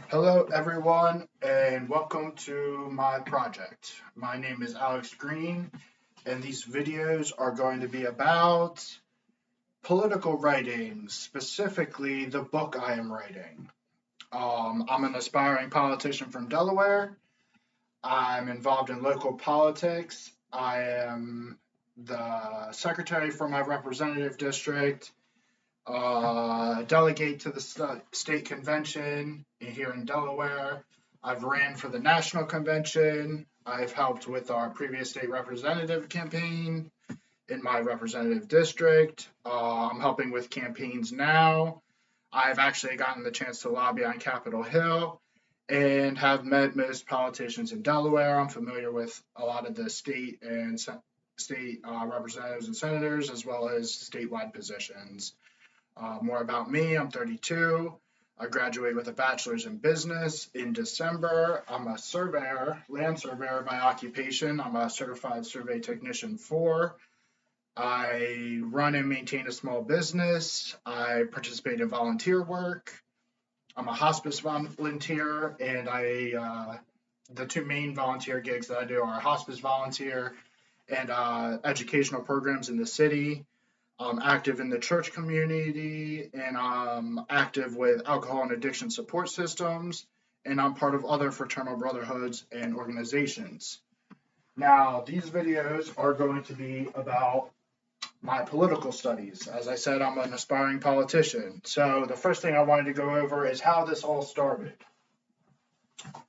Hello, everyone, and welcome to my project. My name is Alex Green, and these videos are going to be about political writing, specifically the book I am writing. I'm an aspiring politician from Delaware. I'm involved in local politics. I am the secretary for my representative district, delegate to the state convention here in Delaware. I've ran for the national convention. I've helped with our previous state representative campaign in my representative district. I'm helping with campaigns now. I've actually gotten the chance to lobby on Capitol Hill and have met most politicians in Delaware. I'm familiar with a lot of the state and state representatives and senators, as well as statewide positions. More about me, I'm 32. I graduated with a bachelor's in business in December. I'm a surveyor, land surveyor by occupation. I'm a certified survey technician 4. I run and maintain a small business. I participate in volunteer work. I'm a hospice volunteer, and the two main volunteer gigs that I do are hospice volunteer and educational programs in the city. I'm active in the church community, and I'm active with alcohol and addiction support systems, and I'm part of other fraternal brotherhoods and organizations. Now, these videos are going to be about my political studies. As I said, I'm an aspiring politician. So the first thing I wanted to go over is how this all started.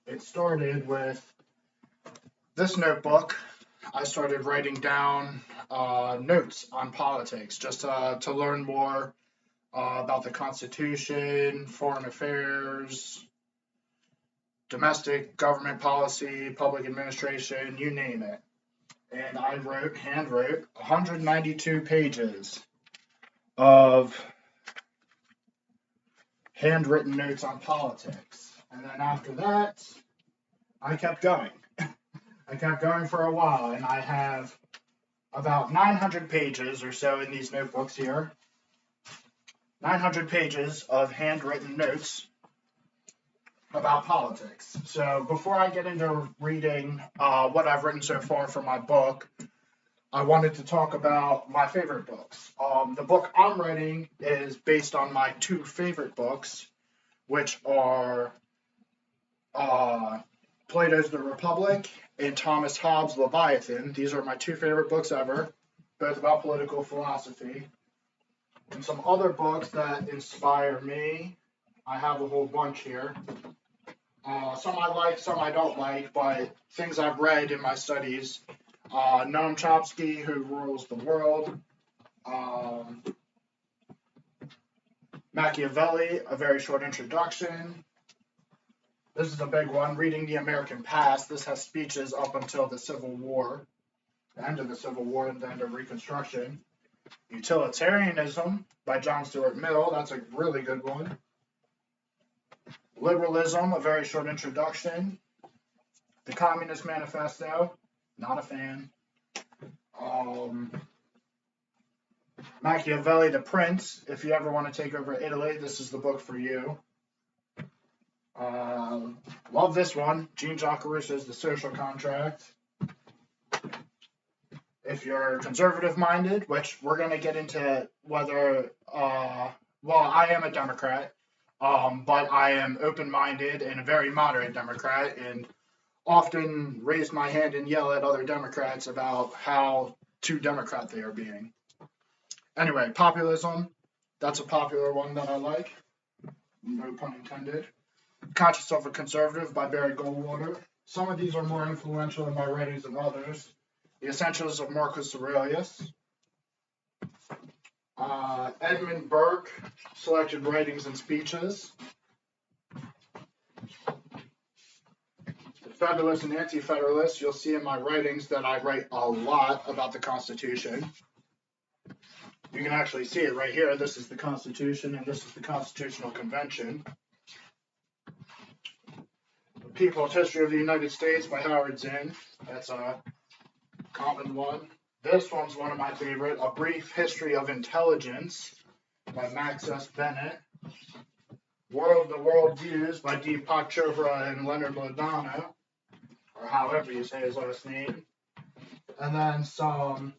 It started with this notebook. I started writing down notes on politics just to learn more about the Constitution, foreign affairs, domestic government policy, public administration, you name it. And I handwrote 192 pages of handwritten notes on politics. And then after that, I kept going. I kept going for a while, and I have about 900 pages or so in these notebooks here. 900 pages of handwritten notes about politics. So before I get into reading what I've written so far for my book, I wanted to talk about my favorite books. The book I'm writing is based on my two favorite books, which are Plato's The Republic and Thomas Hobbes' Leviathan. These are my two favorite books ever, both about political philosophy. And some other books that inspire me, I have a whole bunch here. Some I like, some I don't like, but things I've read in my studies. Noam Chomsky, Who Rules the World. Machiavelli, A Very Short Introduction. This is a big one, Reading the American Past. This has speeches up until the Civil War, the end of the Civil War and the end of Reconstruction. Utilitarianism by John Stuart Mill. That's a really good one. Liberalism, A Very Short Introduction. The Communist Manifesto. Not a fan. Machiavelli, The Prince. If you ever want to take over Italy, this is the book for you. Love this one, Jean-Jacques Rousseau's The Social Contract. If you're conservative-minded, which we're going to get into whether, I am a Democrat, but I am open-minded and a very moderate Democrat, and often raise my hand and yell at other Democrats about how too Democrat they are being. Anyway, populism, that's a popular one that I like, no pun intended. Conscience of a Conservative by Barry Goldwater. Some of these are more influential in my writings than others. The Essentials of Marcus Aurelius. Edmund Burke, Selected Writings and Speeches. The Federalist and Anti-Federalist. You'll see in my writings that I write a lot about the Constitution. You can actually see it right here. This is the Constitution, and this is the Constitutional Convention. The People's History of the United States by Howard Zinn. That's a common one. This one's one of my favorite. A Brief History of Intelligence by Max S. Bennett. The World Views by Deepak Chopra and Leonard Lodano, or however you say his last name. And then some,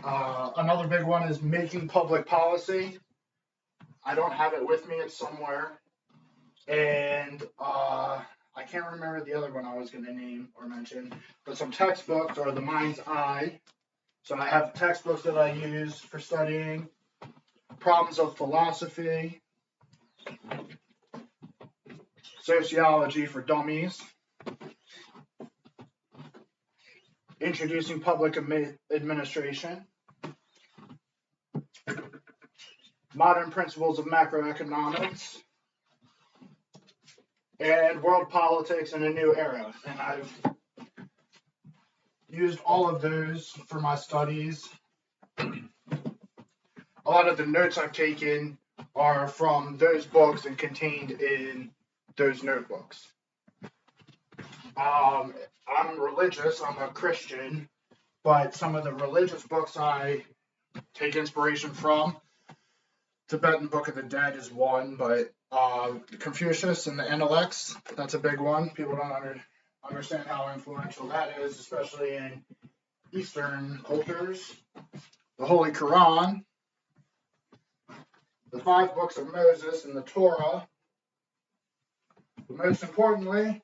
another big one is Making Public Policy. I don't have it with me, it's somewhere. And I can't remember the other one I was going to name or mention, but some textbooks are The Mind's Eye. So I have textbooks that I use for studying, Problems of Philosophy, Sociology for Dummies, Introducing Public Administration, Modern Principles of Macroeconomics, and World Politics in a New Era. And I've used all of those for my studies. A lot of the notes I've taken are from those books and contained in those notebooks. I'm religious, I'm a Christian, but some of the religious books I take inspiration from, Tibetan Book of the Dead is one, but Confucius and the Analects, that's a big one. People don't understand how influential that is, especially in Eastern cultures. The Holy Quran, the 5 books of Moses and the Torah, but most importantly,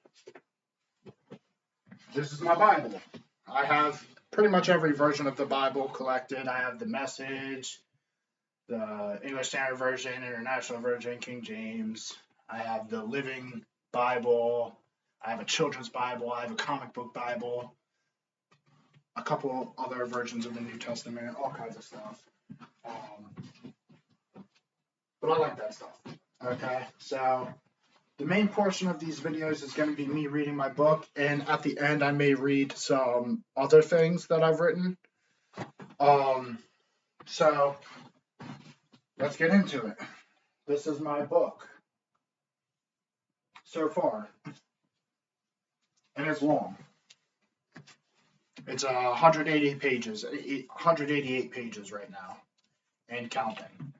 this is my Bible. I have pretty much every version of the Bible collected. I have the Message, the English Standard Version, International Version, King James. I have the Living Bible. I have a children's Bible. I have a comic book Bible. A couple other versions of the New Testament, all kinds of stuff. But I like that stuff. Okay, so the main portion of these videos is going to be me reading my book, and at the end I may read some other things that I've written. So let's get into it. This is my book so far, and it's long. It's 188 pages right now, and counting.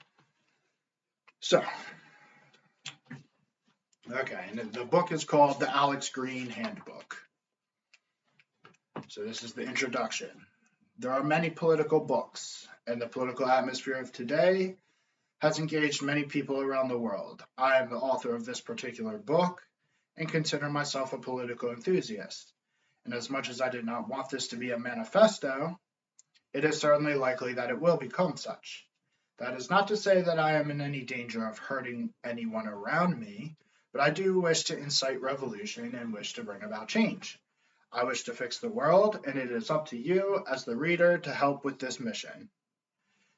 So, okay, and the book is called The Alex Green Handbook. So this is the introduction. There are many political books, and the political atmosphere of today has engaged many people around the world. I am the author of this particular book and consider myself a political enthusiast. And as much as I did not want this to be a manifesto, it is certainly likely that it will become such. That is not to say that I am in any danger of hurting anyone around me, but I do wish to incite revolution and wish to bring about change. I wish to fix the world, and it is up to you, as the reader, to help with this mission.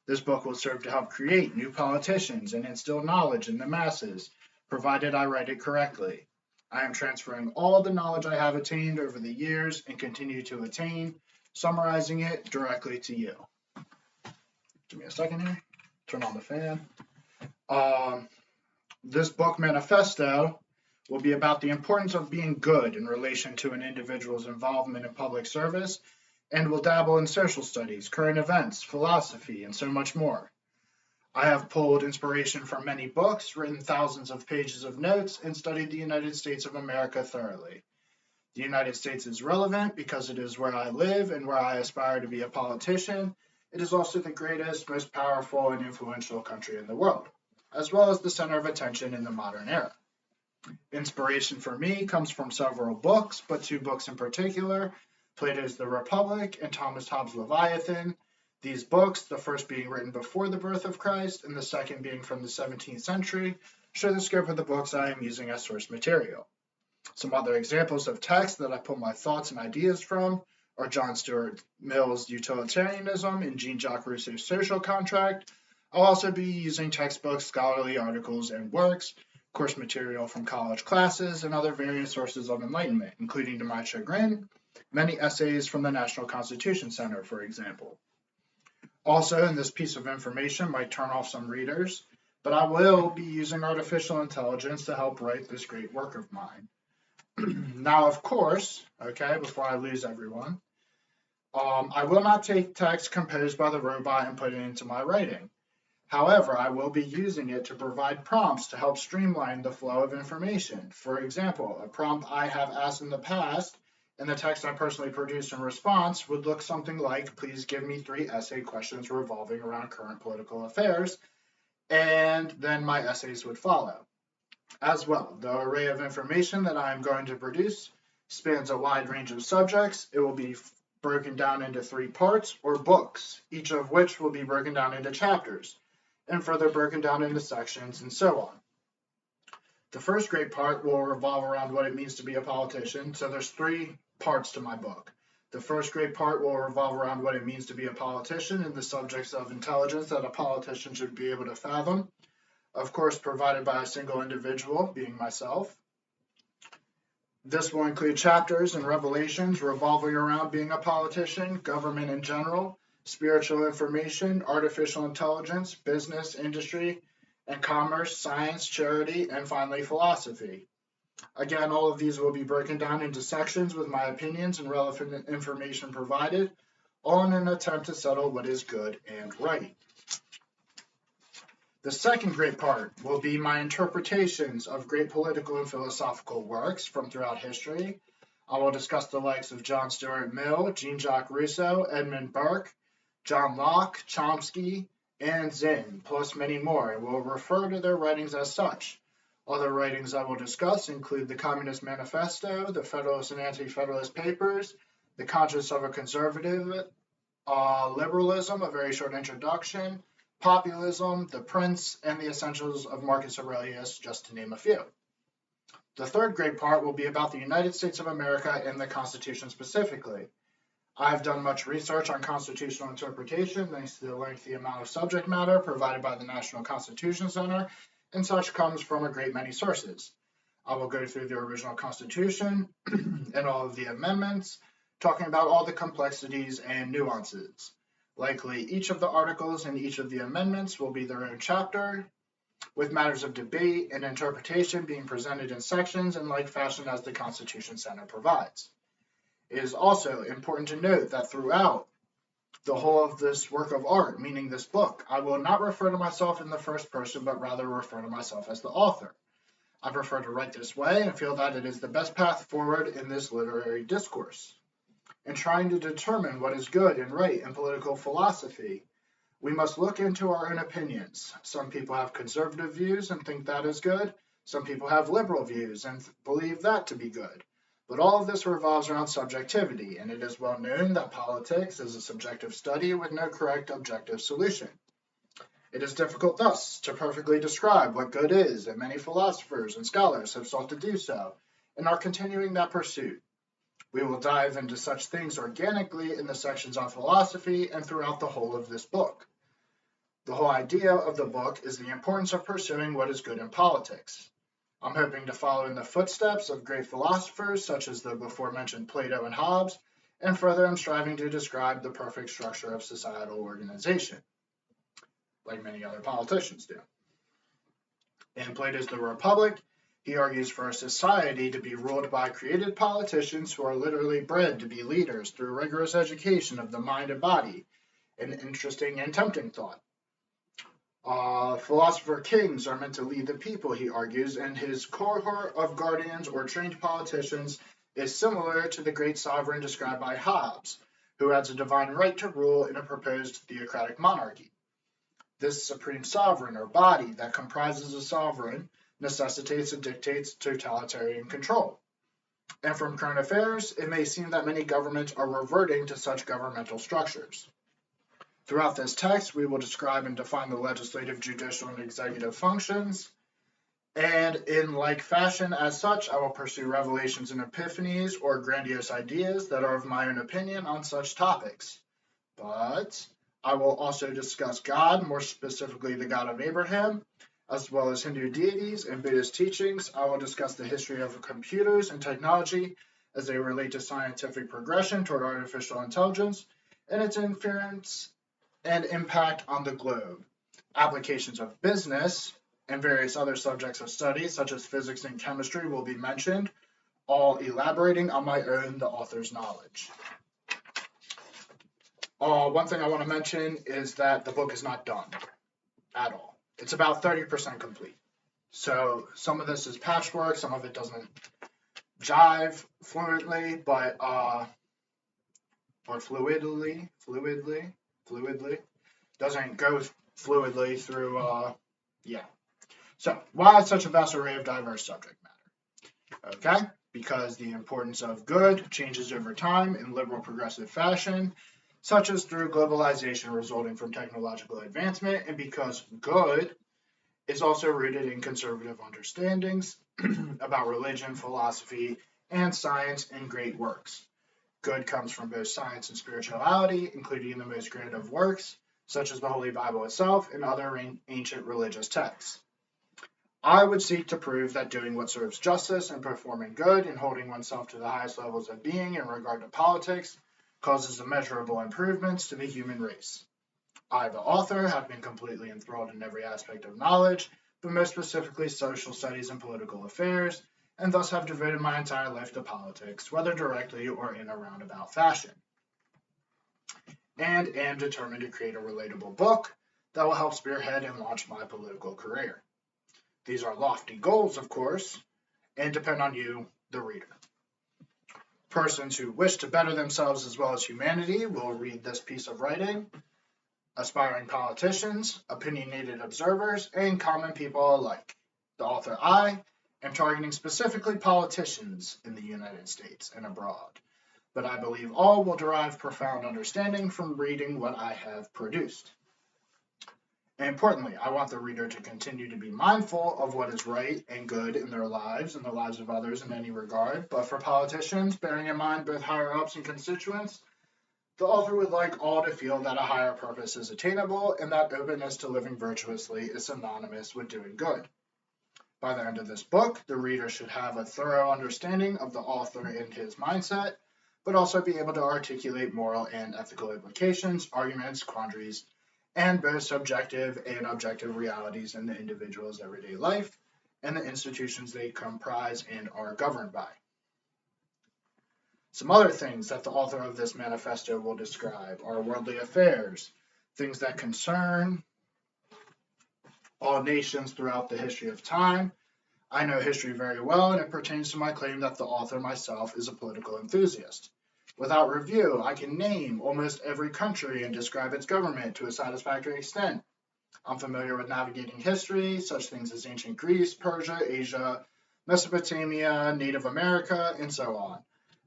This book will serve to help create new politicians and instill knowledge in the masses, provided I write it correctly. I am transferring all the knowledge I have attained over the years and continue to attain, summarizing it directly to you. Give me a second here. Turn on the fan. This book manifesto will be about the importance of being good in relation to an individual's involvement in public service, and will dabble in social studies, current events, philosophy, and so much more. I have pulled inspiration from many books, written thousands of pages of notes, and studied the United States of America thoroughly. The United States is relevant because it is where I live and where I aspire to be a politician. It is also the greatest, most powerful, and influential country in the world, as well as the center of attention in the modern era. Inspiration for me comes from several books, but 2 books in particular, Plato's The Republic and Thomas Hobbes' Leviathan. These books, the first being written before the birth of Christ and the second being from the 17th century, show the scope of the books I am using as source material. Some other examples of text that I pull my thoughts and ideas from are John Stuart Mill's Utilitarianism and Jean-Jacques Rousseau's Social Contract. I'll also be using textbooks, scholarly articles, and works, course material from college classes, and other various sources of enlightenment, including, to my chagrin, many essays from the National Constitution Center, for example. Also, and this piece of information might turn off some readers, but I will be using artificial intelligence to help write this great work of mine. Now, of course, okay, before I lose everyone, I will not take text composed by the robot and put it into my writing. However, I will be using it to provide prompts to help streamline the flow of information. For example, a prompt I have asked in the past and the text I personally produced in response would look something like, please give me 3 essay questions revolving around current political affairs, and then my essays would follow. As well, the array of information that I am going to produce spans a wide range of subjects. It will be broken down into 3 parts or books, each of which will be broken down into chapters, and further broken down into sections, and so on. The first great part will revolve around what it means to be a politician. So there's 3 parts to my book. The first great part will revolve around what it means to be a politician and the subjects of intelligence that a politician should be able to fathom, of course provided by a single individual, being myself. This will include chapters and revelations revolving around being a politician, government in general, spiritual information, artificial intelligence, business, industry, and commerce, science, charity, and finally philosophy. Again, all of these will be broken down into sections with my opinions and relevant information provided, all in an attempt to settle what is good and right. The second great part will be my interpretations of great political and philosophical works from throughout history. I will discuss the likes of John Stuart Mill, Jean-Jacques Rousseau, Edmund Burke, John Locke, Chomsky, and Zinn, plus many more, and will refer to their writings as such. Other writings I will discuss include the Communist Manifesto, the Federalist and Anti-Federalist Papers, the Conscience of a Conservative, Liberalism, a very short introduction, Populism, The Prince, and the Essentials of Marcus Aurelius, just to name a few. The third great part will be about the United States of America and the Constitution specifically. I've done much research on constitutional interpretation thanks to the lengthy amount of subject matter provided by the National Constitution Center, and such comes from a great many sources. I will go through the original Constitution and all of the amendments, talking about all the complexities and nuances. Likely, each of the articles and each of the amendments will be their own chapter, with matters of debate and interpretation being presented in sections in like fashion as the Constitution Center provides. It is also important to note that throughout the whole of this work of art, meaning this book, I will not refer to myself in the first person, but rather refer to myself as the author. I prefer to write this way and feel that it is the best path forward in this literary discourse. In trying to determine what is good and right in political philosophy, we must look into our own opinions. Some people have conservative views and think that is good. Some people have liberal views and believe that to be good. But all of this revolves around subjectivity, and it is well known that politics is a subjective study with no correct objective solution. It is difficult thus to perfectly describe what good is, and many philosophers and scholars have sought to do so, and are continuing that pursuit. We will dive into such things organically in the sections on philosophy and throughout the whole of this book. The whole idea of the book is the importance of pursuing what is good in politics. I'm hoping to follow in the footsteps of great philosophers such as the before mentioned Plato and Hobbes, and further I'm striving to describe the perfect structure of societal organization, like many other politicians do. In Plato's The Republic, he argues for a society to be ruled by created politicians who are literally bred to be leaders through rigorous education of the mind and body, an interesting and tempting thought. Philosopher kings are meant to lead the people, he argues, and his cohort of guardians or trained politicians is similar to the great sovereign described by Hobbes, who has a divine right to rule in a proposed theocratic monarchy. This supreme sovereign or body that comprises a sovereign necessitates and dictates totalitarian control. And from current affairs, it may seem that many governments are reverting to such governmental structures. Throughout this text, we will describe and define the legislative, judicial, and executive functions, and in like fashion as such, I will pursue revelations and epiphanies or grandiose ideas that are of my own opinion on such topics. But I will also discuss God, more specifically the God of Abraham, as well as Hindu deities and Buddhist teachings. I will discuss the history of computers and technology as they relate to scientific progression toward artificial intelligence and its inference and impact on the globe, applications of business, and various other subjects of study, such as physics and chemistry, will be mentioned, all elaborating on my own, the author's knowledge. One thing I want to mention is that the book is not done. at all. It's about 30% complete. So some of this is patchwork, some of it doesn't jive fluently, but or fluidly, doesn't go fluidly through yeah. So why such a vast array of diverse subject matter? Okay, because the importance of good changes over time in liberal progressive fashion, such as through globalization resulting from technological advancement, and because good is also rooted in conservative understandings about religion, philosophy, and science and great works. Good comes from both science and spirituality, including the most grand of works, such as the Holy Bible itself and other ancient religious texts. I would seek to prove that doing what serves justice and performing good and holding oneself to the highest levels of being in regard to politics causes immeasurable improvements to the human race. I, the author, have been completely enthralled in every aspect of knowledge, but most specifically social studies and political affairs, and thus have devoted my entire life to politics, whether directly or in a roundabout fashion. And am determined to create a relatable book that will help spearhead and launch my political career. These are lofty goals, of course, and depend on you, the reader. Persons who wish to better themselves as well as humanity will read this piece of writing. Aspiring politicians, opinionated observers, and common people alike. The author, I, am targeting specifically politicians in the United States and abroad, but I believe all will derive profound understanding from reading what I have produced. And importantly, I want the reader to continue to be mindful of what is right and good in their lives and the lives of others in any regard. But for politicians, bearing in mind both higher-ups and constituents, the author would like all to feel that a higher purpose is attainable and that openness to living virtuously is synonymous with doing good. By the end of this book, the reader should have a thorough understanding of the author and his mindset, but also be able to articulate moral and ethical implications, arguments, quandaries, and both subjective and objective realities in the individual's everyday life and the institutions they comprise and are governed by. Some other things that the author of this manifesto will describe are worldly affairs, things that concern all nations throughout the history of time. I know history very well, and it pertains to my claim that the author myself is a political enthusiast. Without review, I can name almost every country and describe its government to a satisfactory extent. I'm familiar with navigating history, such things as ancient Greece, Persia, Asia, Mesopotamia, Native America, and so on,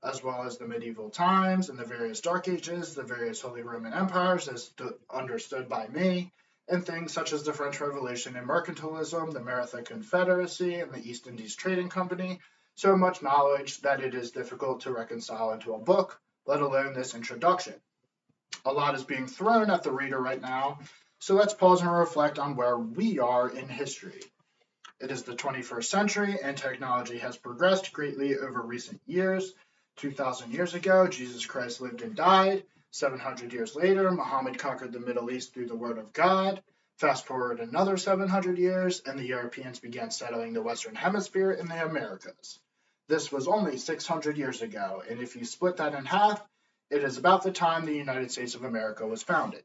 as well as the medieval times and the various Dark Ages, the various Holy Roman Empires as understood by me, and things such as the French Revolution and mercantilism, the Maratha Confederacy, and the East Indies Trading Company. So much knowledge that it is difficult to reconcile into a book, let alone this introduction. A lot is being thrown at the reader right now, so let's pause and reflect on where we are in history. It is the 21st century, and technology has progressed greatly over recent years. 2,000 years ago, Jesus Christ lived and died. 700 years later, Muhammad conquered the Middle East through the Word of God. Fast forward another 700 years, and the Europeans began settling the Western Hemisphere in the Americas. This was only 600 years ago, and if you split that in half, it is about the time the United States of America was founded.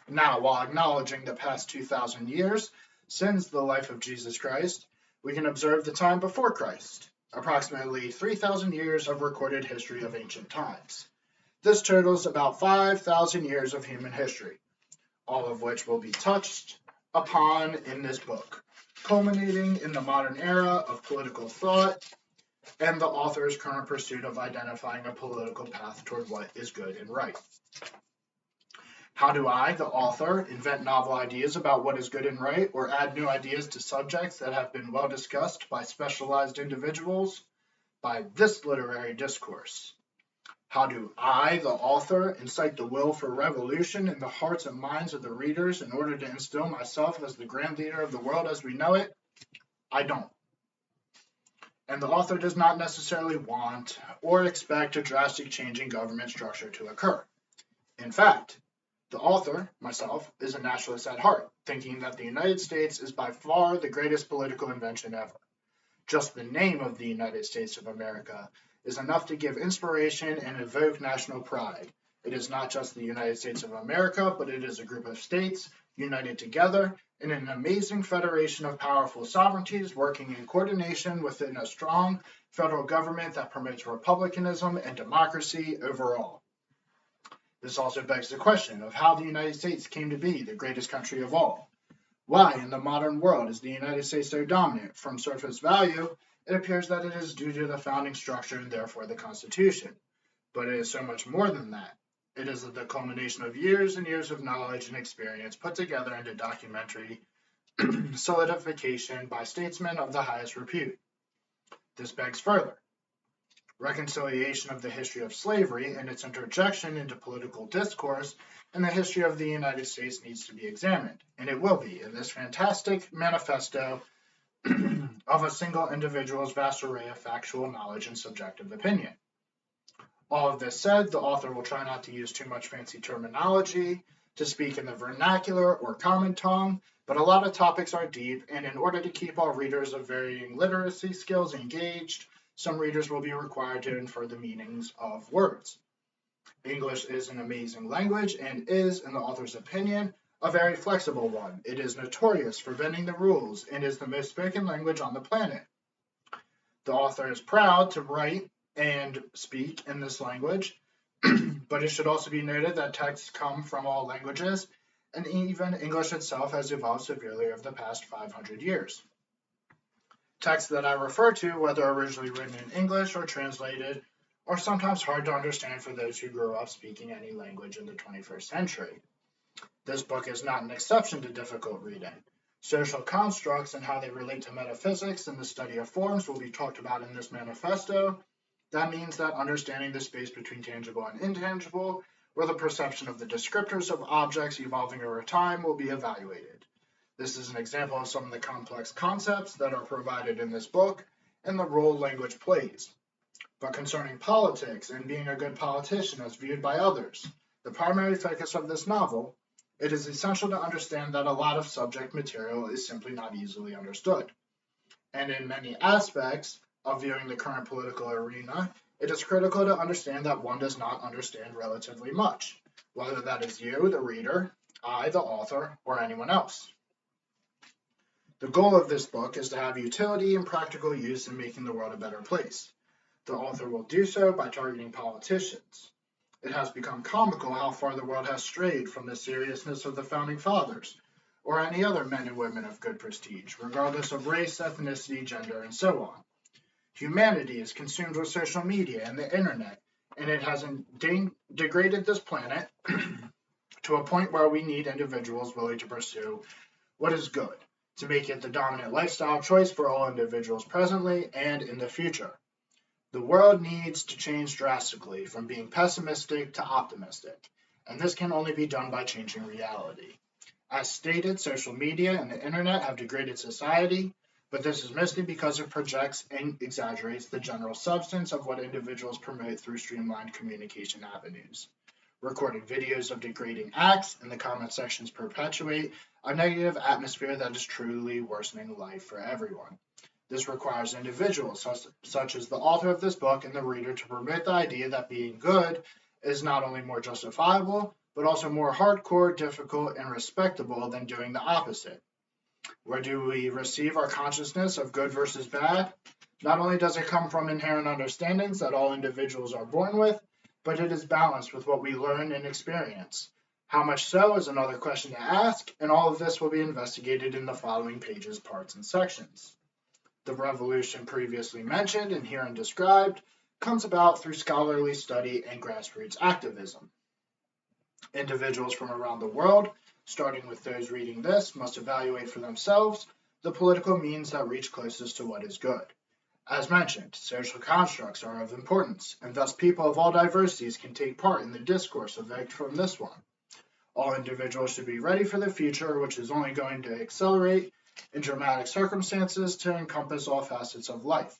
Now, while acknowledging the past 2,000 years since the life of Jesus Christ, we can observe the time before Christ, approximately 3,000 years of recorded history of ancient times. This totals about 5,000 years of human history, all of which will be touched upon in this book, culminating in the modern era of political thought and the author's current pursuit of identifying a political path toward what is good and right. How do I, the author, invent novel ideas about what is good and right, or add new ideas to subjects that have been well discussed by specialized individuals? By this literary discourse. How do I, the author, incite the will for revolution in the hearts and minds of the readers in order to instill myself as the grand leader of the world as we know it? I don't. And the author does not necessarily want or expect a drastic change in government structure to occur. In fact, the author, myself, is a nationalist at heart, thinking that the United States is by far the greatest political invention ever. Just the name of the United States of America is enough to give inspiration and evoke national pride. It is not just the United States of America, but it is a group of states united together in an amazing federation of powerful sovereignties working in coordination within a strong federal government that promotes republicanism and democracy overall. This also begs the question of how the United States came to be the greatest country of all. Why, in the modern world, is the United States so dominant? From surface value, it appears that it is due to the founding structure and therefore the Constitution. But it is so much more than that. It is the culmination of years and years of knowledge and experience put together into documentary solidification by statesmen of the highest repute. This begs further. Reconciliation of the history of slavery and its interjection into political discourse and the history of the United States needs to be examined, and it will be in this fantastic manifesto of a single individual's vast array of factual knowledge and subjective opinion. All of this said, the author will try not to use too much fancy terminology, to speak in the vernacular or common tongue, but a lot of topics are deep, and in order to keep all readers of varying literacy skills engaged, some readers will be required to infer the meanings of words. English is an amazing language and is, in the author's opinion, a very flexible one. It is notorious for bending the rules and is the most spoken language on the planet. The author is proud to write and speak in this language, but it should also be noted that texts come from all languages, and even English itself has evolved severely over the past 500 years. Texts that I refer to, whether originally written in English or translated, are sometimes hard to understand for those who grew up speaking any language in the 21st century. This book is not an exception to difficult reading. Social constructs and how they relate to metaphysics and the study of forms will be talked about in this manifesto. That means that understanding the space between tangible and intangible, or the perception of the descriptors of objects evolving over time, will be evaluated. This is an example of some of the complex concepts that are provided in this book and the role language plays. But concerning politics and being a good politician as viewed by others, the primary focus of this novel, it is essential to understand that a lot of subject material is simply not easily understood. And in many aspects of viewing the current political arena, it is critical to understand that one does not understand relatively much, whether that is you, the reader, I, the author, or anyone else. The goal of this book is to have utility and practical use in making the world a better place. The author will do so by targeting politicians. It has become comical how far the world has strayed from the seriousness of the Founding Fathers, or any other men and women of good prestige, regardless of race, ethnicity, gender, and so on. Humanity is consumed with social media and the internet, and it has degraded this planet to a point where we need individuals willing to pursue what is good, to make it the dominant lifestyle choice for all individuals presently and in the future. The world needs to change drastically from being pessimistic to optimistic, and this can only be done by changing reality. As stated, social media and the internet have degraded society, but this is mostly because it projects and exaggerates the general substance of what individuals promote through streamlined communication avenues. Recorded videos of degrading acts in the comment sections perpetuate a negative atmosphere that is truly worsening life for everyone. This requires individuals, such as the author of this book and the reader, to promote the idea that being good is not only more justifiable, but also more hardcore, difficult, and respectable than doing the opposite. Where do we receive our consciousness of good versus bad? Not only does it come from inherent understandings that all individuals are born with, but it is balanced with what we learn and experience. How much so is another question to ask, and all of this will be investigated in the following pages, parts, and sections. The revolution previously mentioned and herein described comes about through scholarly study and grassroots activism. Individuals from around the world, starting with those reading this, must evaluate for themselves the political means that reach closest to what is good. As mentioned, social constructs are of importance, and thus people of all diversities can take part in the discourse evoked from this one. All individuals should be ready for the future, which is only going to accelerate in dramatic circumstances to encompass all facets of life.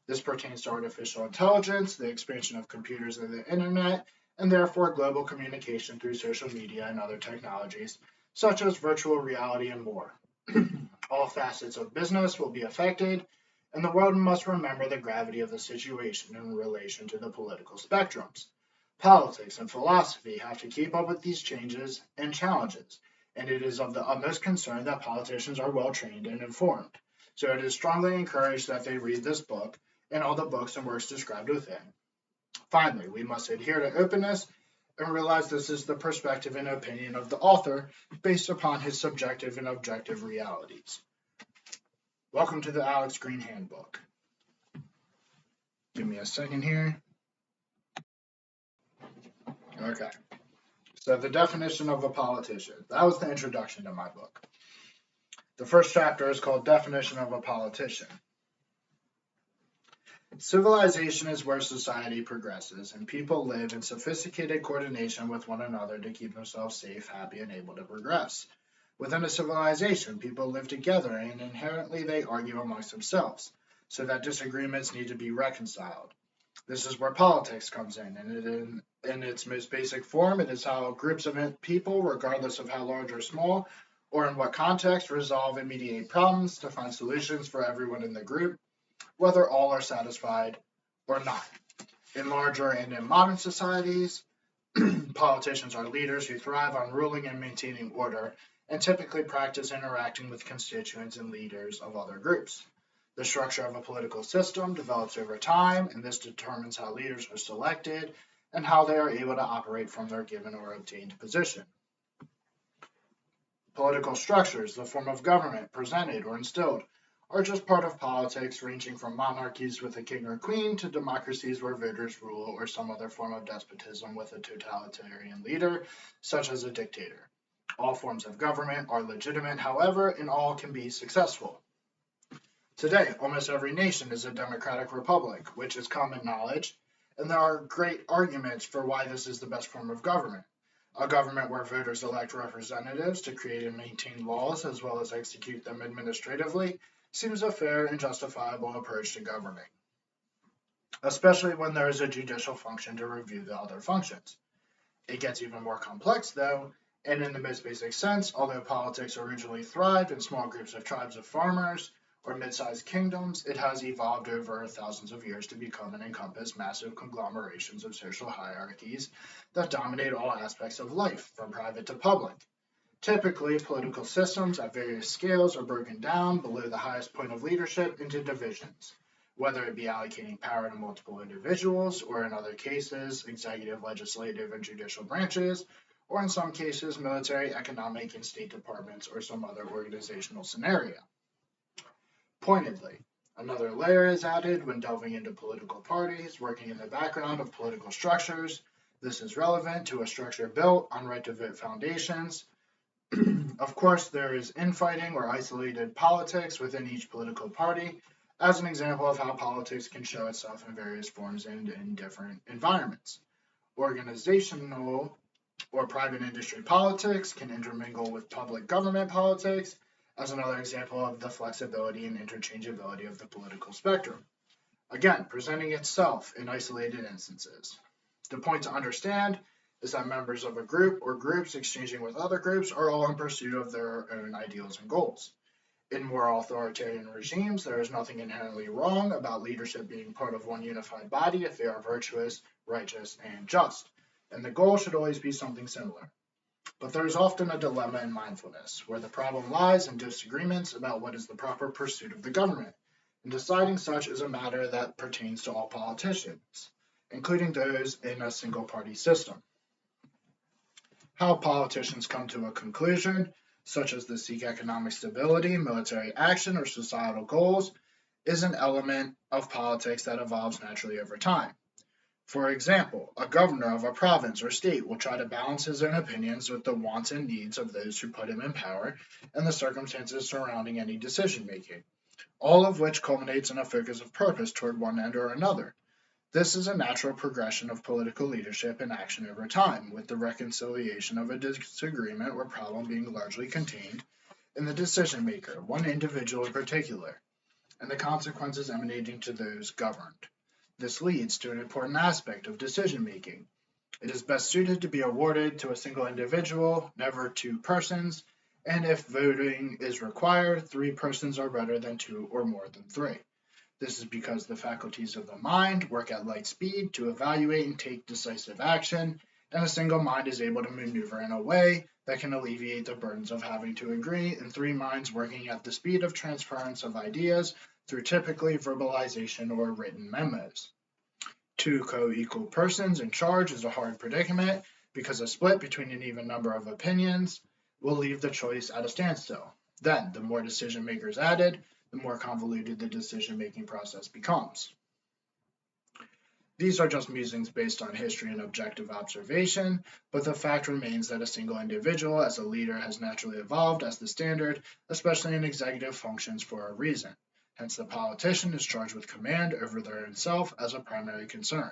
This pertains to artificial intelligence, the expansion of computers and the internet, and therefore global communication through social media and other technologies, such as virtual reality and more. All facets of business will be affected, and the world must remember the gravity of the situation in relation to the political spectrums. Politics and philosophy have to keep up with these changes and challenges, and it is of the utmost concern that politicians are well trained and informed. So it is strongly encouraged that they read this book and all the books and works described within. Finally, we must adhere to openness and realize this is the perspective and opinion of the author based upon his subjective and objective realities. Welcome to the Alex Green Handbook. Give me a second here. Okay. So the definition of a politician. That was the introduction to my book. The first chapter is called Definition of a Politician. Civilization is where society progresses and people live in sophisticated coordination with one another to keep themselves safe, happy, and able to progress. Within a civilization, people live together and inherently they argue amongst themselves, so that disagreements need to be reconciled. This is where politics comes in its most basic form, it is how groups of people, regardless of how large or small, or in what context, resolve and mediate problems to find solutions for everyone in the group, whether all are satisfied or not. In larger and in modern societies, politicians are leaders who thrive on ruling and maintaining order, and typically practice interacting with constituents and leaders of other groups. The structure of a political system develops over time, and this determines how leaders are selected and how they are able to operate from their given or obtained position. Political structures, the form of government presented or instilled, are just part of politics, ranging from monarchies with a king or queen to democracies where voters rule, or some other form of despotism with a totalitarian leader, such as a dictator. All forms of government are legitimate, however, and all can be successful. Today, almost every nation is a democratic republic, which is common knowledge, and there are great arguments for why this is the best form of government. A government where voters elect representatives to create and maintain laws as well as execute them administratively seems a fair and justifiable approach to governing, especially when there is a judicial function to review the other functions. It gets even more complex, though, and in the most basic sense, although politics originally thrived in small groups of tribes of farmers or mid-sized kingdoms, it has evolved over thousands of years to become and encompass massive conglomerations of social hierarchies that dominate all aspects of life, from private to public. Typically, political systems at various scales are broken down below the highest point of leadership into divisions, whether it be allocating power to multiple individuals, or in other cases, executive, legislative, and judicial branches, or in some cases, military, economic, and state departments, or some other organizational scenario. Pointedly, another layer is added when delving into political parties, working in the background of political structures. This is relevant to a structure built on right-to-vote foundations. Of course, there is infighting or isolated politics within each political party, as an example of how politics can show itself in various forms and in different environments. Organizational or private industry politics can intermingle with public government politics, as another example of the flexibility and interchangeability of the political spectrum. Again, presenting itself in isolated instances. The point to understand is that members of a group or groups exchanging with other groups are all in pursuit of their own ideals and goals. In more authoritarian regimes, there is nothing inherently wrong about leadership being part of one unified body if they are virtuous, righteous, and just, and the goal should always be something similar. But there is often a dilemma in mindfulness, where the problem lies in disagreements about what is the proper pursuit of the government, and deciding such is a matter that pertains to all politicians, including those in a single-party system. How politicians come to a conclusion, such as to seek economic stability, military action, or societal goals, is an element of politics that evolves naturally over time. For example, a governor of a province or state will try to balance his own opinions with the wants and needs of those who put him in power and the circumstances surrounding any decision making, all of which culminates in a focus of purpose toward one end or another. This is a natural progression of political leadership and action over time, with the reconciliation of a disagreement or problem being largely contained in the decision maker, one individual in particular, and the consequences emanating to those governed. This leads to an important aspect of decision making. It is best suited to be awarded to a single individual, never two persons, and if voting is required, 3 persons are better than 2 or more than 3. This is because the faculties of the mind work at light speed to evaluate and take decisive action, and a single mind is able to maneuver in a way that can alleviate the burdens of having to agree in three minds working at the speed of transference of ideas through typically verbalization or written memos. Two co-equal persons in charge is a hard predicament because a split between an even number of opinions will leave the choice at a standstill. Then, the more decision makers added, the more convoluted the decision-making process becomes. These are just musings based on history and objective observation, but the fact remains that a single individual as a leader has naturally evolved as the standard, especially in executive functions for a reason. Hence, the politician is charged with command over their own self as a primary concern.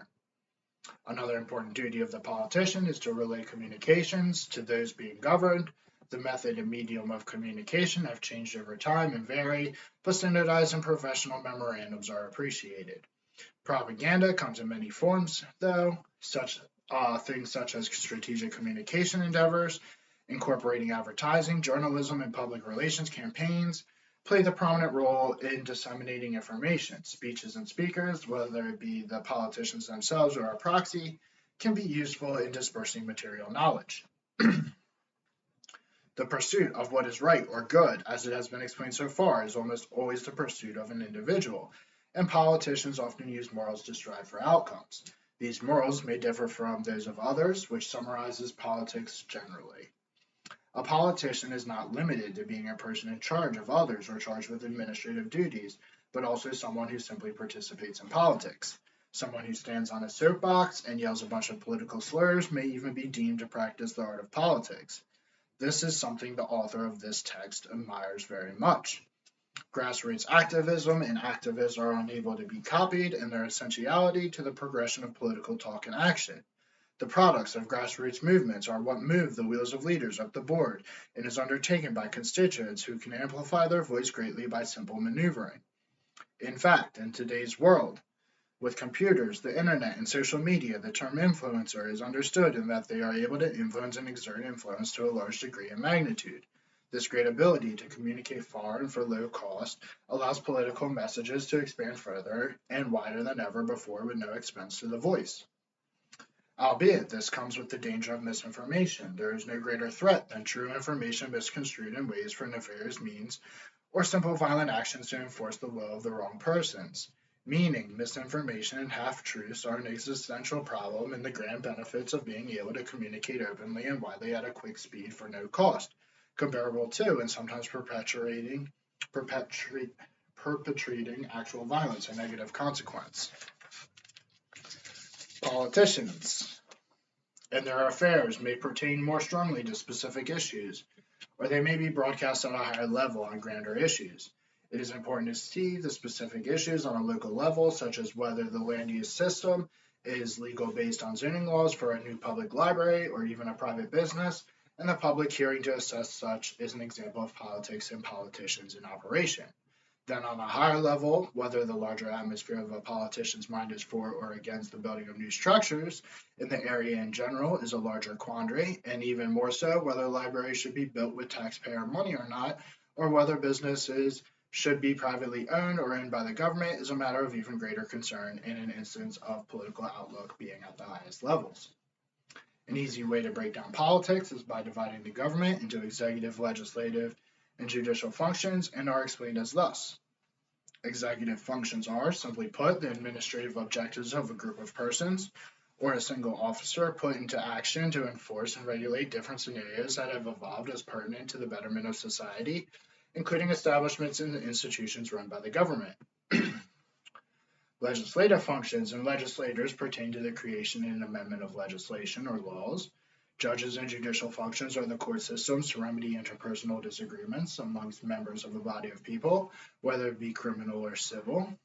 Another important duty of the politician is to relay communications to those being governed. The method and medium of communication have changed over time and vary, but standardized and professional memorandums are appreciated. Propaganda comes in many forms, though, things such as strategic communication endeavors, incorporating advertising, journalism, and public relations campaigns, play the prominent role in disseminating information. Speeches and speakers, whether it be the politicians themselves or a proxy, can be useful in dispersing material knowledge. The pursuit of what is right or good, as it has been explained so far, is almost always the pursuit of an individual, and politicians often use morals to strive for outcomes. These morals may differ from those of others, which summarizes politics generally. A politician is not limited to being a person in charge of others or charged with administrative duties, but also someone who simply participates in politics. Someone who stands on a soapbox and yells a bunch of political slurs may even be deemed to practice the art of politics. This is something the author of this text admires very much. Grassroots activism and activists are unable to be copied in their essentiality to the progression of political talk and action. The products of grassroots movements are what move the wheels of leaders up the board and is undertaken by constituents who can amplify their voice greatly by simple maneuvering. In fact, in today's world, with computers, the internet, and social media, the term influencer is understood in that they are able to influence and exert influence to a large degree and magnitude. This great ability to communicate far and for low cost allows political messages to expand further and wider than ever before with no expense to the voice. Albeit, this comes with the danger of misinformation. There is no greater threat than true information misconstrued in ways for nefarious means or simple violent actions to enforce the will of the wrong persons. Meaning, misinformation and half-truths are an existential problem in the grand benefits of being able to communicate openly and widely at a quick speed for no cost, comparable to and sometimes perpetrating actual violence and negative consequence. Politicians and their affairs may pertain more strongly to specific issues, or they may be broadcast at a higher level on grander issues. It is important to see the specific issues on a local level, such as whether the land use system is legal based on zoning laws for a new public library or even a private business, and the public hearing to assess such is an example of politics and politicians in operation. Then on a higher level, whether the larger atmosphere of a politician's mind is for or against the building of new structures in the area in general is a larger quandary, and even more so, whether libraries should be built with taxpayer money or not, or whether businesses should be privately owned or owned by the government is a matter of even greater concern in an instance of political outlook being at the highest levels. An easy way to break down politics is by dividing the government into executive, legislative, and judicial functions, and are explained as thus. Executive functions are, simply put, the administrative objectives of a group of persons or a single officer put into action to enforce and regulate different scenarios that have evolved as pertinent to the betterment of society, including establishments and institutions run by the government. Legislative functions and legislators pertain to the creation and amendment of legislation or laws. Judges and judicial functions are the court systems to remedy interpersonal disagreements amongst members of a body of people, whether it be criminal or civil.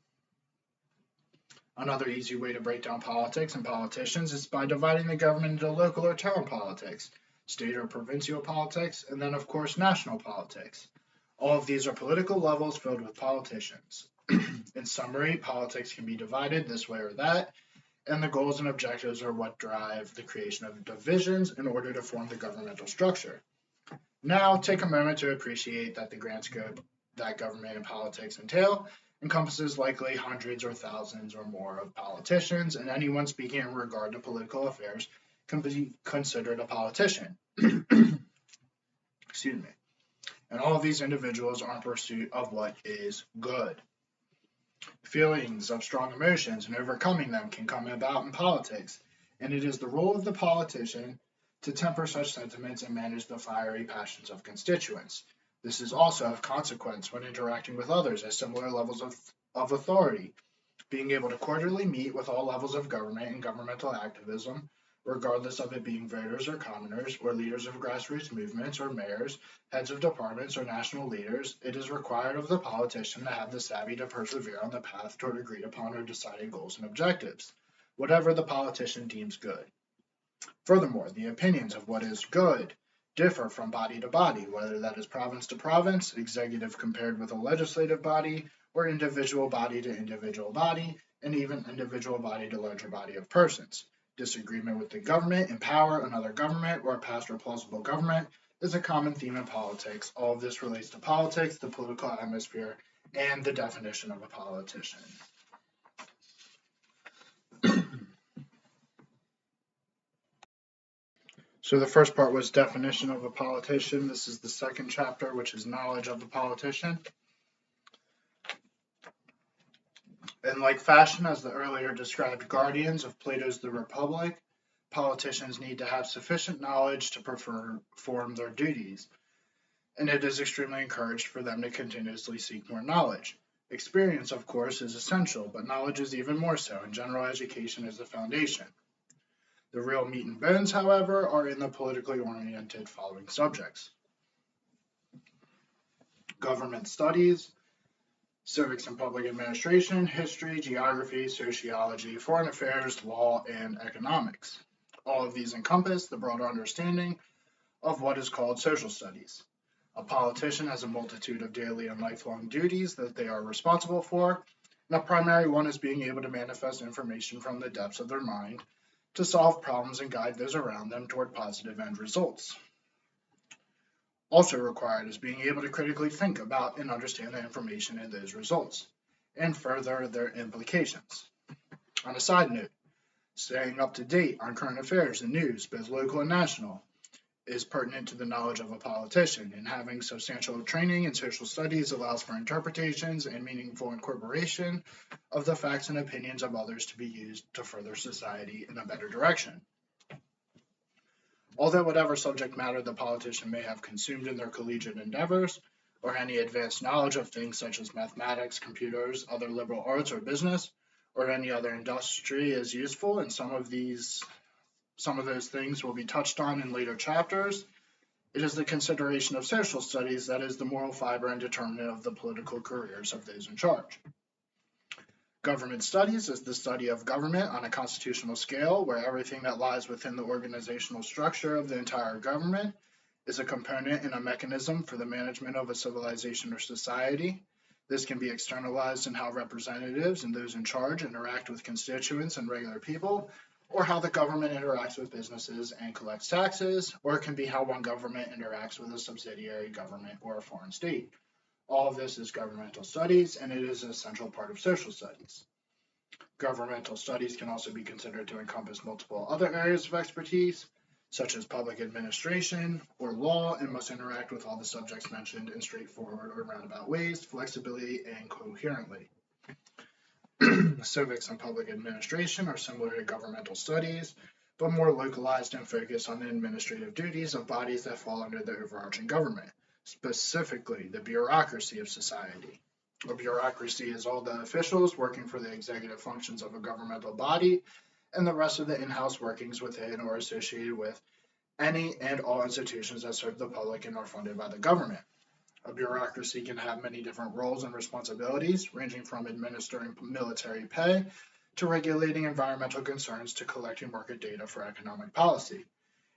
Another easy way to break down politics and politicians is by dividing the government into local or town politics, state or provincial politics, and then, of course, national politics. All of these are political levels filled with politicians. In summary, politics can be divided this way or that, and the goals and objectives are what drive the creation of divisions in order to form the governmental structure. Now, take a moment to appreciate that the grand scope that government and politics entail encompasses likely hundreds or thousands or more of politicians, and anyone speaking in regard to political affairs can be considered a politician. Excuse me. And all of these individuals are in pursuit of what is good. Feelings of strong emotions and overcoming them can come about in politics, and it is the role of the politician to temper such sentiments and manage the fiery passions of constituents. This is also of consequence when interacting with others at similar levels of authority. Being able to cordially meet with all levels of government and governmental activism, regardless of it being voters or commoners, or leaders of grassroots movements, or mayors, heads of departments, or national leaders, it is required of the politician to have the savvy to persevere on the path toward agreed upon or decided goals and objectives, whatever the politician deems good. Furthermore, the opinions of what is good differ from body to body, whether that is province to province, executive compared with a legislative body, or individual body to individual body, and even individual body to larger body of persons. Disagreement with the government in power, another government, or a past or plausible government is a common theme in politics. All of this relates to politics, the political atmosphere, and the definition of a politician. So the first part was definition of a politician. This is the second chapter, which is knowledge of the politician. In like fashion as the earlier described guardians of Plato's The Republic, politicians need to have sufficient knowledge to perform their duties, and it is extremely encouraged for them to continuously seek more knowledge. Experience, of course, is essential, but knowledge is even more so, and general education is the foundation. The real meat and bones, however, are in the politically oriented following subjects: government studies, civics and public administration, history, geography, sociology, foreign affairs, law, and economics. All of these encompass the broader understanding of what is called social studies. A politician has a multitude of daily and lifelong duties that they are responsible for, and a primary one is being able to manifest information from the depths of their mind to solve problems and guide those around them toward positive end results. Also required is being able to critically think about and understand the information in those results, and further their implications. On a side note, staying up to date on current affairs and news, both local and national, is pertinent to the knowledge of a politician, and having substantial training in social studies allows for interpretations and meaningful incorporation of the facts and opinions of others to be used to further society in a better direction. Although whatever subject matter the politician may have consumed in their collegiate endeavors, or any advanced knowledge of things such as mathematics, computers, other liberal arts, or business, or any other industry is useful, and some of those things will be touched on in later chapters, it is the consideration of social studies that is the moral fiber and determinant of the political careers of those in charge. Government studies is the study of government on a constitutional scale, where everything that lies within the organizational structure of the entire government is a component and a mechanism for the management of a civilization or society. This can be externalized in how representatives and those in charge interact with constituents and regular people, or how the government interacts with businesses and collects taxes, or it can be how one government interacts with a subsidiary government or a foreign state. All of this is governmental studies, and it is an essential part of social studies. Governmental studies can also be considered to encompass multiple other areas of expertise, such as public administration or law, and must interact with all the subjects mentioned in straightforward or roundabout ways, flexibly and coherently. Civics and public administration are similar to governmental studies, but more localized and focused on the administrative duties of bodies that fall under the overarching government, specifically the bureaucracy of society. A bureaucracy is all the officials working for the executive functions of a governmental body, and the rest of the in-house workings within or associated with any and all institutions that serve the public and are funded by the government. A bureaucracy can have many different roles and responsibilities, ranging from administering military pay to regulating environmental concerns to collecting market data for economic policy.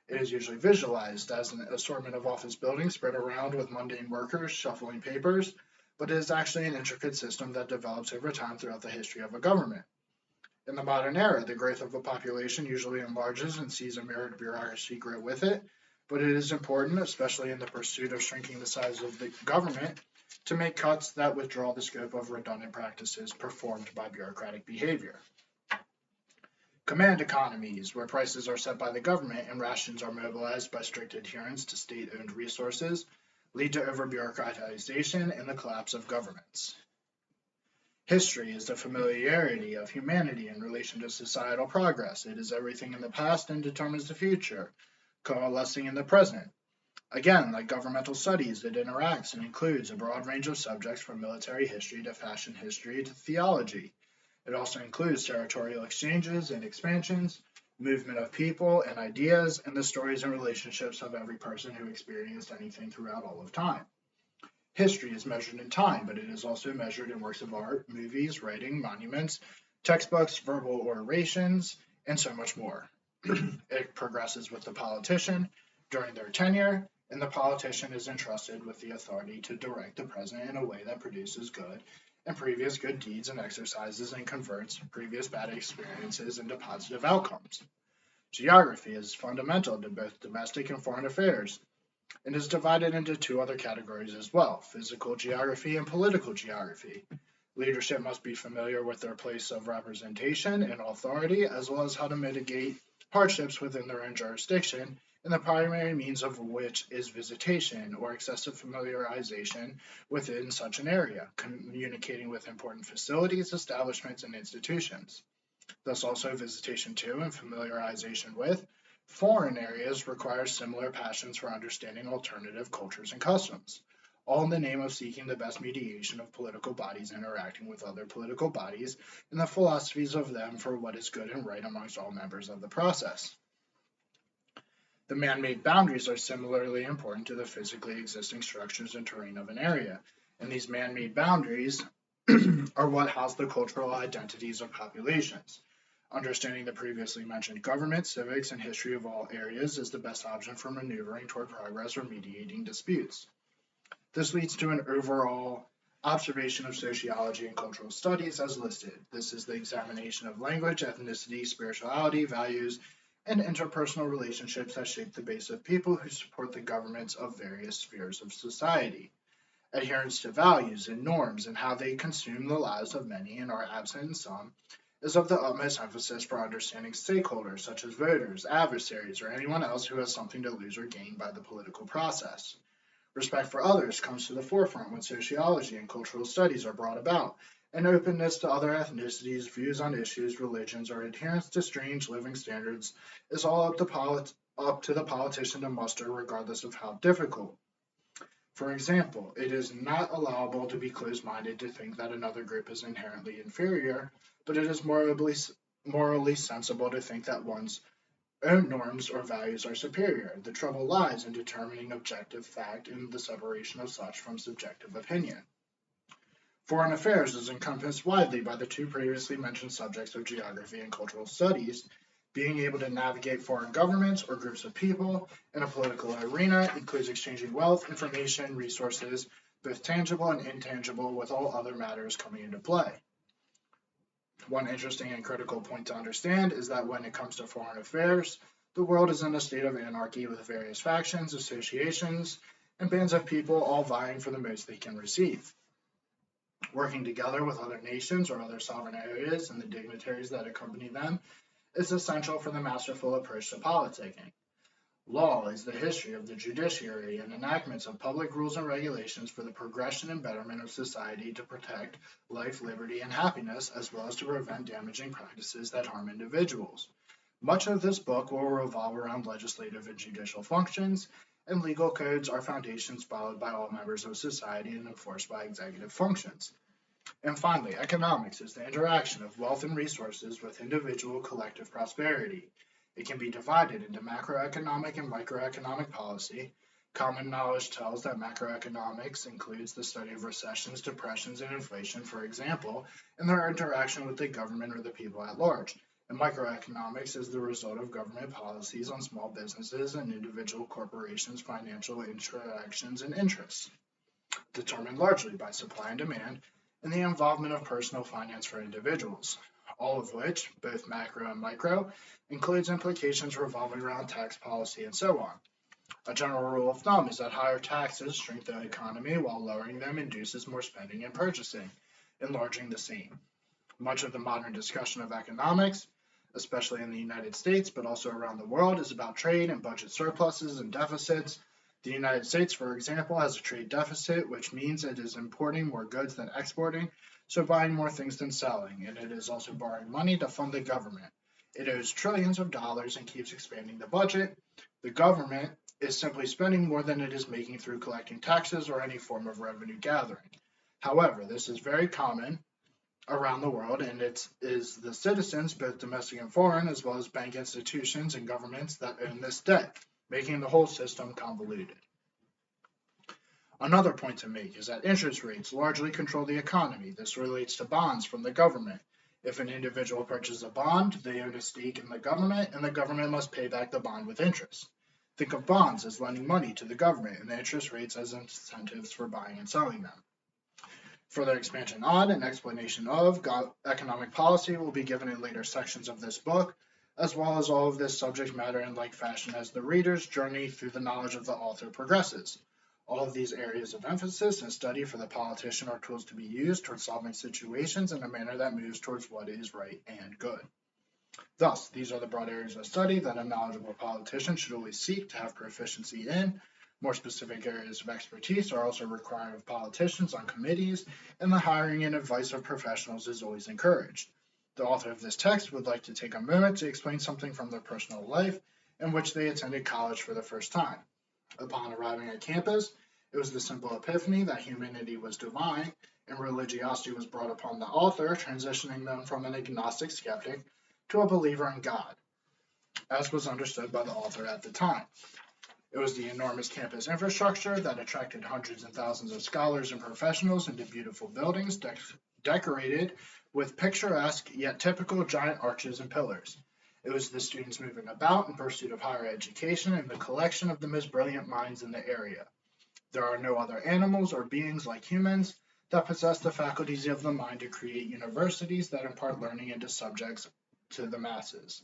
It is usually visualized as an assortment of office buildings spread around with mundane workers shuffling papers, but it is actually an intricate system that develops over time throughout the history of a government. In the modern era, the growth of a population usually enlarges and sees a mirrored bureaucracy grow with it, but it is important, especially in the pursuit of shrinking the size of the government, to make cuts that withdraw the scope of redundant practices performed by bureaucratic behavior. Command economies, where prices are set by the government and rations are mobilized by strict adherence to state-owned resources, lead to over-bureaucratization and the collapse of governments. History is the familiarity of humanity in relation to societal progress. It is everything in the past and determines the future, coalescing in the present. Again, like governmental studies, it interacts and includes a broad range of subjects from military history to fashion history to theology. It also includes territorial exchanges and expansions, movement of people and ideas, and the stories and relationships of every person who experienced anything throughout all of time. History is measured in time, but it is also measured in works of art, movies, writing, monuments, textbooks, verbal orations, and so much more. It progresses with the politician during their tenure, and the politician is entrusted with the authority to direct the president in a way that produces good and previous good deeds and exercises and converts previous bad experiences into positive outcomes. Geography is fundamental to both domestic and foreign affairs and is divided into two other categories as well: physical geography and political geography. Leadership must be familiar with their place of representation and authority, as well as how to mitigate hardships within their own jurisdiction, and the primary means of which is visitation or excessive familiarization within such an area, communicating with important facilities, establishments, and institutions. Thus also visitation to and familiarization with foreign areas requires similar passions for understanding alternative cultures and customs, all in the name of seeking the best mediation of political bodies interacting with other political bodies and the philosophies of them for what is good and right amongst all members of the process. The man-made boundaries are similarly important to the physically existing structures and terrain of an area, and these man-made boundaries are what house the cultural identities of populations. Understanding the previously mentioned government, civics, and history of all areas is the best option for maneuvering toward progress or mediating disputes. This leads to an overall observation of sociology and cultural studies as listed. This is the examination of language, ethnicity, spirituality, values, and interpersonal relationships that shape the base of people who support the governments of various spheres of society. Adherence to values and norms and how they consume the lives of many and are absent in some is of the utmost emphasis for understanding stakeholders such as voters, adversaries, or anyone else who has something to lose or gain by the political process. Respect for others comes to the forefront when sociology and cultural studies are brought about, and openness to other ethnicities, views on issues, religions, or adherence to strange living standards is all up to the politician to muster regardless of how difficult. For example, it is not allowable to be closed-minded to think that another group is inherently inferior, but it is morally sensible to think that one's own norms or values are superior. The trouble lies in determining objective fact and the separation of such from subjective opinion. Foreign affairs is encompassed widely by the two previously mentioned subjects of geography and cultural studies. Being able to navigate foreign governments or groups of people in a political arena includes exchanging wealth, information, resources, both tangible and intangible, with all other matters coming into play. One interesting and critical point to understand is that when it comes to foreign affairs, the world is in a state of anarchy with various factions, associations, and bands of people all vying for the most they can receive. Working together with other nations or other sovereign areas and the dignitaries that accompany them is essential for the masterful approach to politicking. Law is the history of the judiciary and enactments of public rules and regulations for the progression and betterment of society to protect life, liberty, and happiness, as well as to prevent damaging practices that harm individuals. Much of this book will revolve around legislative and judicial functions, and legal codes are foundations followed by all members of society and enforced by executive functions. And finally, economics is the interaction of wealth and resources with individual collective prosperity. It can be divided into macroeconomic and microeconomic policy. Common knowledge tells that macroeconomics includes the study of recessions, depressions, and inflation, for example, and their interaction with the government or the people at large. And microeconomics is the result of government policies on small businesses and individual corporations' financial interactions and interests, determined largely by supply and demand and the involvement of personal finance for individuals, all of which, both macro and micro, includes implications revolving around tax policy and so on. A general rule of thumb is that higher taxes shrink the economy while lowering them induces more spending and purchasing, enlarging the same. Much of the modern discussion of economics, especially in the United States, but also around the world, is about trade and budget surpluses and deficits. The United States, for example, has a trade deficit, which means it is importing more goods than exporting, so buying more things than selling, and it is also borrowing money to fund the government. It owes trillions of dollars and keeps expanding the budget. The government is simply spending more than it is making through collecting taxes or any form of revenue gathering. However, this is very common around the world, and it is the citizens, both domestic and foreign, as well as bank institutions and governments, that own this debt, making the whole system convoluted. Another point to make is that interest rates largely control the economy. This relates to bonds from the government. If an individual purchases a bond, they own a stake in the government, and the government must pay back the bond with interest. Think of bonds as lending money to the government and the interest rates as incentives for buying and selling them. Further expansion on and explanation of economic policy will be given in later sections of this book, as well as all of this subject matter in like fashion as the reader's journey through the knowledge of the author progresses. All of these areas of emphasis and study for the politician are tools to be used towards solving situations in a manner that moves towards what is right and good. Thus, these are the broad areas of study that a knowledgeable politician should always seek to have proficiency in. More specific areas of expertise are also required of politicians on committees, and the hiring and advice of professionals is always encouraged. The author of this text would like to take a moment to explain something from their personal life in which they attended college for the first time. Upon arriving at campus, it was the simple epiphany that humanity was divine, and religiosity was brought upon the author, transitioning them from an agnostic skeptic to a believer in God, as was understood by the author at the time. It was the enormous campus infrastructure that attracted hundreds and thousands of scholars and professionals into beautiful buildings decorated with picturesque yet typical giant arches and pillars. It was the students moving about in pursuit of higher education and the collection of the most brilliant minds in the area. There are no other animals or beings like humans that possess the faculties of the mind to create universities that impart learning into subjects to the masses.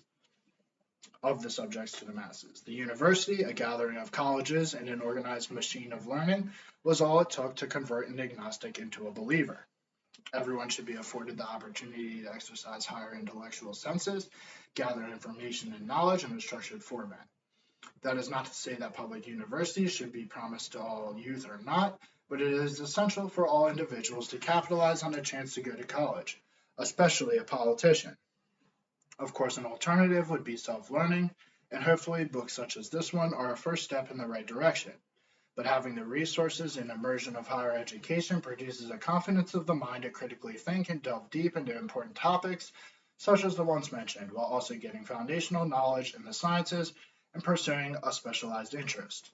The university, a gathering of colleges and an organized machine of learning, was all it took to convert an agnostic into a believer. Everyone should be afforded the opportunity to exercise higher intellectual senses, gather information and knowledge in a structured format. That is not to say that public universities should be promised to all youth or not, but it is essential for all individuals to capitalize on a chance to go to college, especially a politician. Of course, an alternative would be self-learning, and hopefully books such as this one are a first step in the right direction. But having the resources and immersion of higher education produces a confidence of the mind to critically think and delve deep into important topics, such as the ones mentioned, while also getting foundational knowledge in the sciences and pursuing a specialized interest.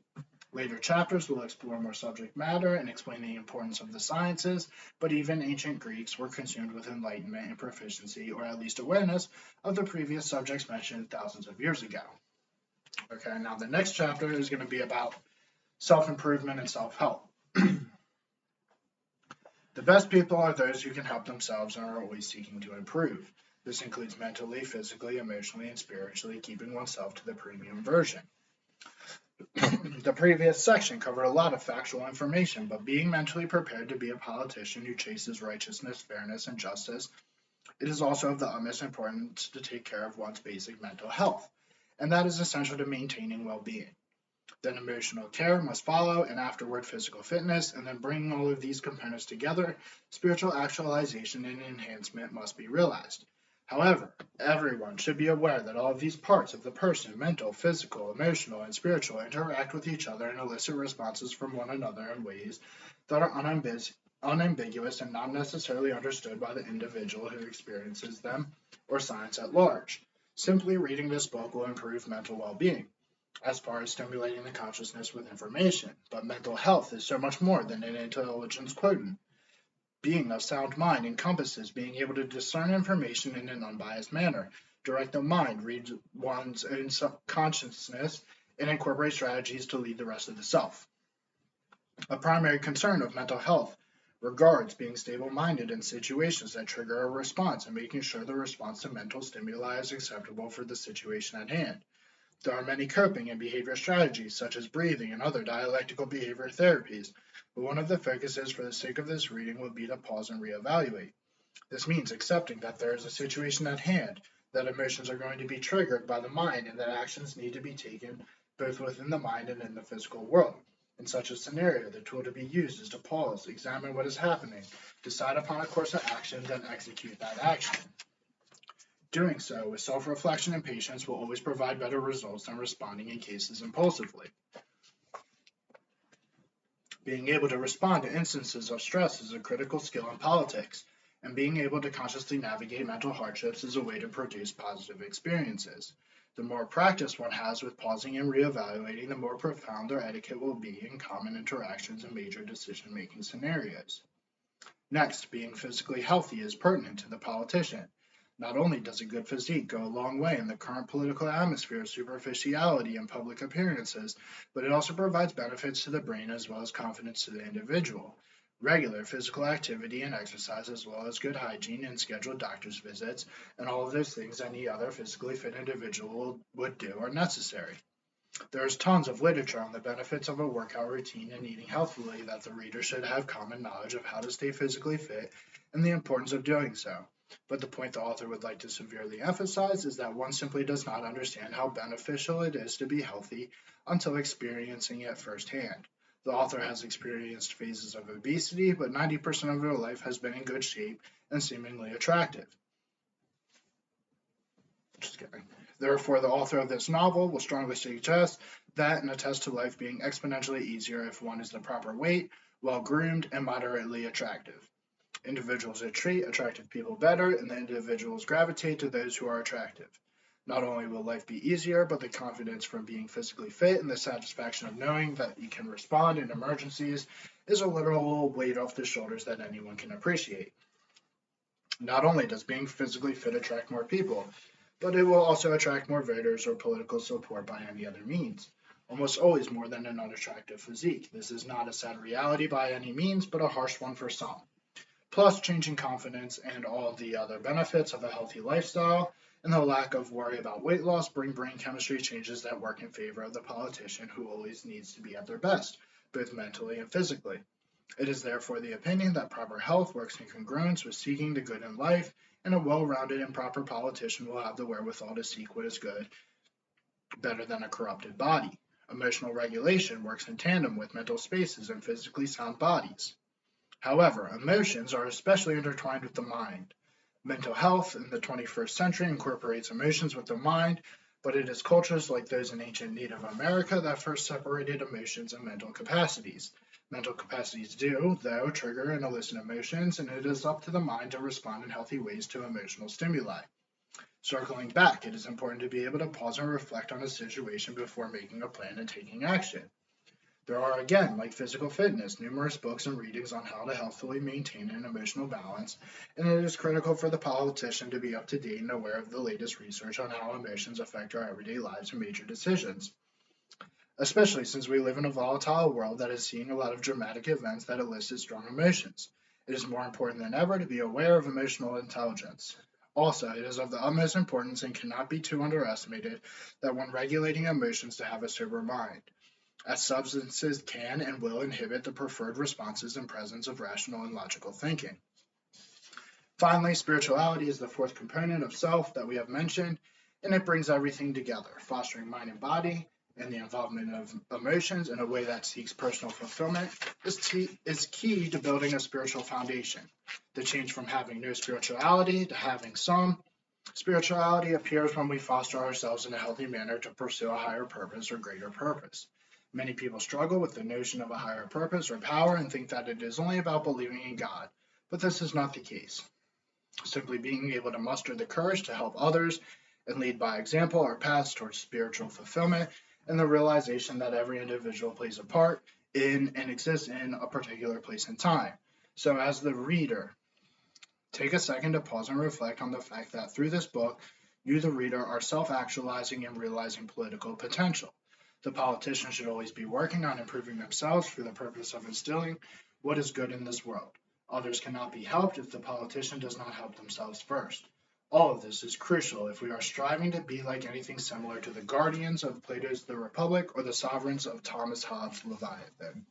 Later chapters will explore more subject matter and explain the importance of the sciences, but even ancient Greeks were consumed with enlightenment and proficiency, or at least awareness, of the previous subjects mentioned thousands of years ago. Okay, now the next chapter is going to be about self-improvement and self-help. The best people are those who can help themselves and are always seeking to improve. This includes mentally, physically, emotionally, and spiritually keeping oneself to the premium version. The previous section covered a lot of factual information, but being mentally prepared to be a politician who chases righteousness, fairness, and justice, it is also of the utmost importance to take care of one's basic mental health, and that is essential to maintaining well-being. Then emotional care must follow, and afterward physical fitness, and then bringing all of these components together, spiritual actualization and enhancement must be realized. However, everyone should be aware that all of these parts of the person, mental, physical, emotional, and spiritual, interact with each other and elicit responses from one another in ways that are unambiguous and not necessarily understood by the individual who experiences them or science at large. Simply reading this book will improve mental well-being, as far as stimulating the consciousness with information, but mental health is so much more than an intelligence quotient. Being of sound mind encompasses being able to discern information in an unbiased manner, direct the mind, read one's own consciousness, and incorporate strategies to lead the rest of the self. A primary concern of mental health regards being stable-minded in situations that trigger a response and making sure the response to mental stimuli is acceptable for the situation at hand. There are many coping and behavior strategies, such as breathing and other dialectical behavior therapies, but one of the focuses for the sake of this reading will be to pause and reevaluate. This means accepting that there is a situation at hand that emotions are going to be triggered by the mind and that actions need to be taken both within the mind and in the physical world. In such a scenario, the tool to be used is to pause, examine what is happening, decide upon a course of action, then execute that action. Doing so with self-reflection and patience will always provide better results than responding in cases impulsively. Being able to respond to instances of stress is a critical skill in politics, and being able to consciously navigate mental hardships is a way to produce positive experiences. The more practice one has with pausing and reevaluating, the more profound their etiquette will be in common interactions and major decision-making scenarios. Next, being physically healthy is pertinent to the politician. Not only does a good physique go a long way in the current political atmosphere of superficiality and public appearances, but it also provides benefits to the brain as well as confidence to the individual. Regular physical activity and exercise, as well as good hygiene and scheduled doctor's visits, and all of those things any other physically fit individual would do are necessary. There is tons of literature on the benefits of a workout routine and eating healthily that the reader should have common knowledge of how to stay physically fit and the importance of doing so. But the point the author would like to severely emphasize is that one simply does not understand how beneficial it is to be healthy until experiencing it firsthand. The author has experienced phases of obesity, but 90% of her life has been in good shape and seemingly attractive. Just kidding. Therefore, the author of this novel will strongly suggest that and attest to life being exponentially easier if one is the proper weight, well groomed, and moderately attractive. Individuals that treat attractive people better, and the individuals gravitate to those who are attractive. Not only will life be easier, but the confidence from being physically fit and the satisfaction of knowing that you can respond in emergencies is a literal weight off the shoulders that anyone can appreciate. Not only does being physically fit attract more people, but it will also attract more voters or political support by any other means. Almost always more than an unattractive physique. This is not a sad reality by any means, but a harsh one for some. Plus changing confidence and all the other benefits of a healthy lifestyle and the lack of worry about weight loss bring brain chemistry changes that work in favor of the politician who always needs to be at their best, both mentally and physically. It is therefore the opinion that proper health works in congruence with seeking the good in life, and a well-rounded and proper politician will have the wherewithal to seek what is good better than a corrupted body. Emotional regulation works in tandem with mental spaces and physically sound bodies. However, emotions are especially intertwined with the mind. Mental health in the 21st century incorporates emotions with the mind, but it is cultures like those in ancient Native America that first separated emotions and mental capacities. Mental capacities do, though, trigger and elicit emotions, and it is up to the mind to respond in healthy ways to emotional stimuli. Circling back, it is important to be able to pause and reflect on a situation before making a plan and taking action. There are, again, like physical fitness, numerous books and readings on how to healthily maintain an emotional balance, and it is critical for the politician to be up to date and aware of the latest research on how emotions affect our everyday lives and major decisions, especially since we live in a volatile world that is seeing a lot of dramatic events that elicit strong emotions. It is more important than ever to be aware of emotional intelligence. Also, it is of the utmost importance and cannot be too underestimated that when regulating emotions to have a sober mind, as substances can and will inhibit the preferred responses and presence of rational and logical thinking. Finally, spirituality is the fourth component of self that we have mentioned, and it brings everything together, fostering mind and body, and the involvement of emotions in a way that seeks personal fulfillment is key to building a spiritual foundation. The change from having no spirituality to having some spirituality appears when we foster ourselves in a healthy manner to pursue a higher purpose or greater purpose. Many people struggle with the notion of a higher purpose or power and think that it is only about believing in God, but this is not the case. Simply being able to muster the courage to help others and lead by example are paths towards spiritual fulfillment and the realization that every individual plays a part in and exists in a particular place and time. So as the reader, take a second to pause and reflect on the fact that through this book, you, the reader, are self-actualizing and realizing political potential. The politician should always be working on improving themselves for the purpose of instilling what is good in this world. Others cannot be helped if the politician does not help themselves first. All of this is crucial if we are striving to be like anything similar to the guardians of Plato's The Republic or the sovereigns of Thomas Hobbes' Leviathan.